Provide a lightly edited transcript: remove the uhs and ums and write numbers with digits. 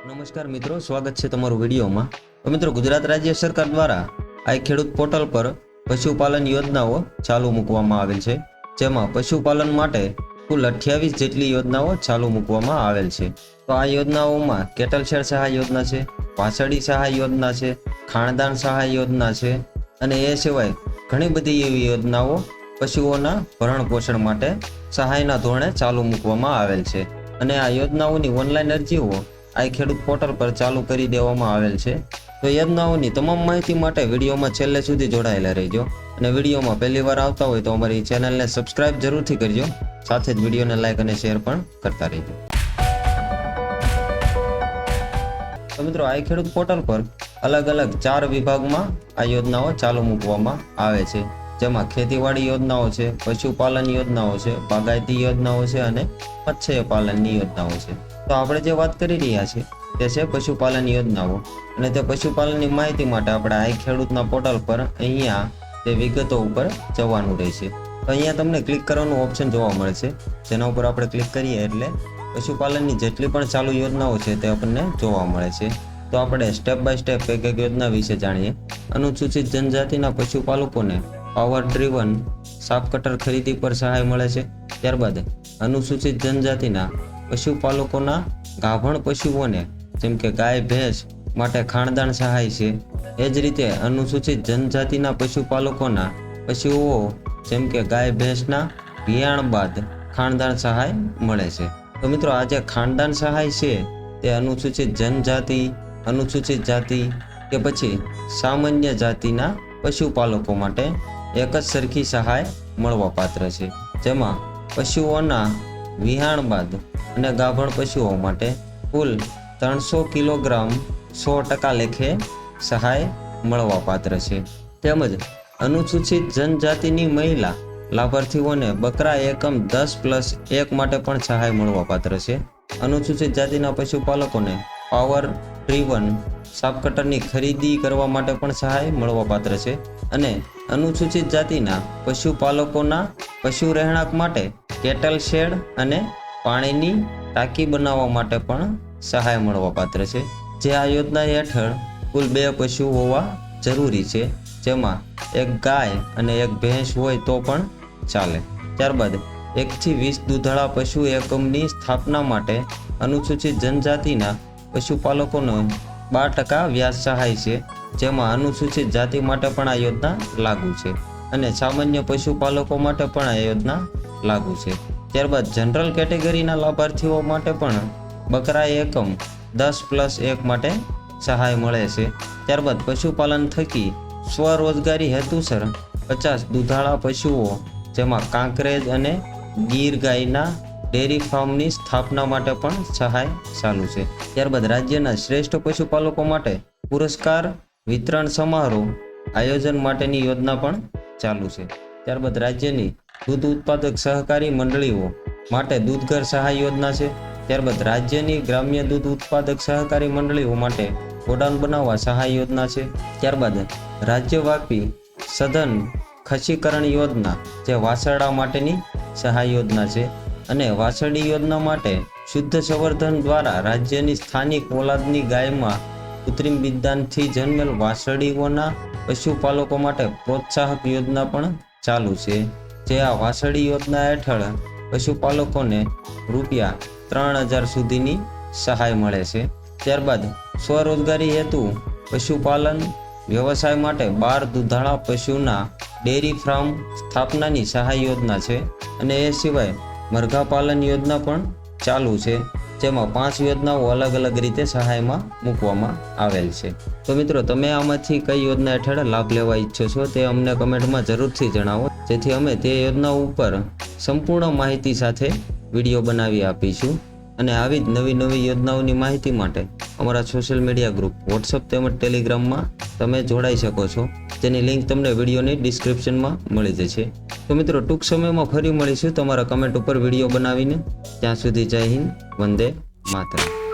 નમસ્કાર મિત્રો, સ્વાગત છે તમારું વિડીયોમાં। તો મિત્રો, ગુજરાત રાજ્ય સરકાર દ્વારા આ ખેડૂત પોર્ટલ પર પશુપાલન યોજનાઓ ચાલુ મૂકવામાં આવેલ છે, જેમાં પશુપાલન માટે કુલ 28 જેટલી યોજનાઓ ચાલુ મૂકવામાં આવેલ છે। તો આ યોજનાઓમાં કેટલ શેડ સહાય યોજના છે, વાછરડી સહાય યોજના છે, ખાણદાન સહાય યોજના છે અને એ સિવાય ઘણી બધી એવી યોજનાઓ પશુઓના ભરણ પોષણ માટે સહાયના ધોરણે ચાલુ મૂકવામાં આવેલ છે અને આ યોજનાઓની ઓનલાઈન અરજીઓ આ ખેડૂત પોર્ટલ પર ચાલુ કરી દેવામાં આવેલ છે। તો યોજનાઓની તમામ માહિતી માટે વિડીયોમાં છેલ્લે સુધી જોડાયેલા રહેજો અને વિડીયોમાં પહેલી વાર આવતા હોય તો અમારી ચેનલને સબસ્ક્રાઇબ જરૂરથી કરજો, સાથે જ વિડીયોને લાઇક અને શેર પણ કરતા રહેજો। તો મિત્રો, આ ખેડૂત પોર્ટલ પર અલગ અલગ 4 વિભાગમાં આ યોજનાઓ ચાલુ મૂકવામાં આવે છે, જેમાં ખેતીવાડી યોજનાઓ છે, પશુપાલન યોજનાઓ છે, બાગાયતી યોજનાઓ છે અને મત્સ્યપાલનની યોજનાઓ છે। તો આપણે જે વાત કરી રહ્યા છીએ તે છે પશુપાલન યોજનાઓ, અને તે પશુપાલનની માહિતી માટે આપણે આ ખેડૂતના પોર્ટલ પર અહીંયા તે વિગતો ઉપર જવાનું રહેશે। તો અહીંયા તમને ક્લિક કરવાનું ઓપ્શન જોવા મળશે, જેના ઉપર આપણે ક્લિક કરીએ એટલે પશુપાલનની જેટલી પણ ચાલુ યોજનાઓ છે તે આપણને જોવા મળે છે। તો આપણે સ્ટેપ બાય સ્ટેપ એક એક યોજના વિશે જાણીએ। અનુસૂચિત જનજાતિના પશુપાલકોને પાવર ડ્રીવન સાપ કટર ખરીદી પર સહાય મળે છે। ત્યારબાદ અનુસૂચિત જનજાતિના પશુપાલકોના ગાભણ પશુઓને જેમ કે ગાય ભેંસ માટે ખાણદાન સહાય છે। એ જ રીતે અનુસૂચિત જનજાતિના પશુપાલકોના પશુઓ જેમ કે ગાય ભેંસના વિયાણ બાદ ખાણદાન સહાય મળે છે। તો મિત્રો, આ જે ખાણદાન સહાય છે તે અનુસૂચિત જનજાતિ, અનુસૂચિત જાતિ કે પછી સામાન્ય જાતિના પશુપાલકો માટે એક જ સરખી સહાય મળવા પાત્ર છે, જેમાં પશુઓના વિહાણ બાદ અને ગાભણ પશુઓ માટે કુલ 300 કિલોગ્રામ 100% લેખે સહાય મળવા પાત્ર છે। તેમજ અનુસૂચિત જનજાતિની મહિલા લાભાર્થીઓને બકરા એકમ 10+1 માટે પણ સહાય મળવા પાત્ર છે। અનુસૂચિત જાતિના પશુપાલકોને પાવર ડ્રીવન સાપ કટરની ખરીદી કરવા માટે પણ સહાય મળવા પાત્ર છે અને અનુસૂચિત જાતિના પશુપાલકોના પશુ રહેણાંક માટે કેટલ શેડ અને પાણીની ટાંકી બનાવવા માટે પણ સહાય મળવા પાત્ર છે। જે આ યોજના હેઠળ કુલ 2 પશુ હોવા જરૂરી છે, જેમાં એક ગાય અને એક ભેંસ હોય તો પણ ચાલે। ત્યારબાદ 1 થી 20 દૂધાળા પશુ એકમની સ્થાપના માટે અનુસૂચિત જનજાતિના પશુપાલકોનો 12% વ્યાજ સહાય છે, જેમાં અનુસૂચિત જાતિ માટે પણ આ યોજના લાગુ છે અને સામાન્ય પશુપાલકો માટે પણ આ યોજના લાગુ છે। ત્યારબાદ જનરલ કેટેગરીના લાભાર્થીઓ માટે પણ બકરા એકમ 10+1 માટે સહાય મળે છે। ત્યારબાદ પશુપાલન થકી સ્વરોજગારી હેતુસર 50 દૂધાળા પશુઓ જેમાં કાંકરેજ અને ગીર ગાયના ડેરી ફાર્મની સ્થાપના માટે પણ સહાય ચાલુ છે। ત્યારબાદ રાજ્યના શ્રેષ્ઠ પશુપાલકો માટે પુરસ્કાર વિતરણ સમારોહ આયોજન માટેની યોજના પણ ચાલુ છે। ત્યારબાદ રાજ્યની દૂધ ઉત્પાદક સહકારી મંડળીઓ માટે દૂધઘર સહાય યોજના છે। ત્યારબાદ રાજ્યની ગ્રામ્ય દૂધ ઉત્પાદક સહકારી મંડળીઓ માટે ગોડાઉન બનાવવા સહાય યોજના છે। ત્યારબાદ રાજ્યવ્યાપી સઘન ખસીકરણ યોજના જે વાછરડા માટેની સહાય યોજના છે અને વાછરડી યોજના માટે શુદ્ધ સંવર્ધન દ્વારા રાજ્યની સ્થાનિક ઓલાદની ગાયમાં કૃત્રિમ બિજદાનથી જન્મેલ વાછરડીઓના પશુપાલકો માટે પ્રોત્સાહક યોજના પણ ચાલુ છે। જે આ વાછરડી યોજના હેઠળ પશુપાલકોને ₹3000 સુધીની સહાય મળે છે। ત્યારબાદ સ્વરોજગારી હેતુ પશુપાલન વ્યવસાય માટે 12 દૂધાળા પશુના ડેરી ફાર્મ સ્થાપનાની સહાય યોજના છે અને એ સિવાય મરઘા પાલન યોજના પણ ચાલુ છે, જેમાં 5 યોજનાઓ અલગ અલગ રીતે સહાયમાં મૂકવામાં આવેલ છે। તો મિત્રો, તમે આમાંથી કઈ યોજના હેઠળ લાભ લેવા ઈચ્છો છો તે અમને કમેન્ટમાં જરૂરથી જણાવો, જેથી અમે તે યોજનાઓ ઉપર સંપૂર્ણ માહિતી સાથે વિડીયો બનાવી આપીશું। અને આવી જ નવી નવી યોજનાઓની માહિતી માટે અમારા સોશિયલ મીડિયા ગ્રુપ વોટ્સઅપ તેમજ ટેલિગ્રામમાં તમે જોડાઈ શકો છો, જેની લિંક તમને વિડીયોની ડિસ્ક્રિપ્શનમાં મળી જશે। તો મિત્રો, ટૂંક સમયમાં ફરી મળીશું તમારા કમેન્ટ ઉપર વિડીયો બનાવીને। ત્યાં સુધી જય હિન્દ, વંદે માતરમ।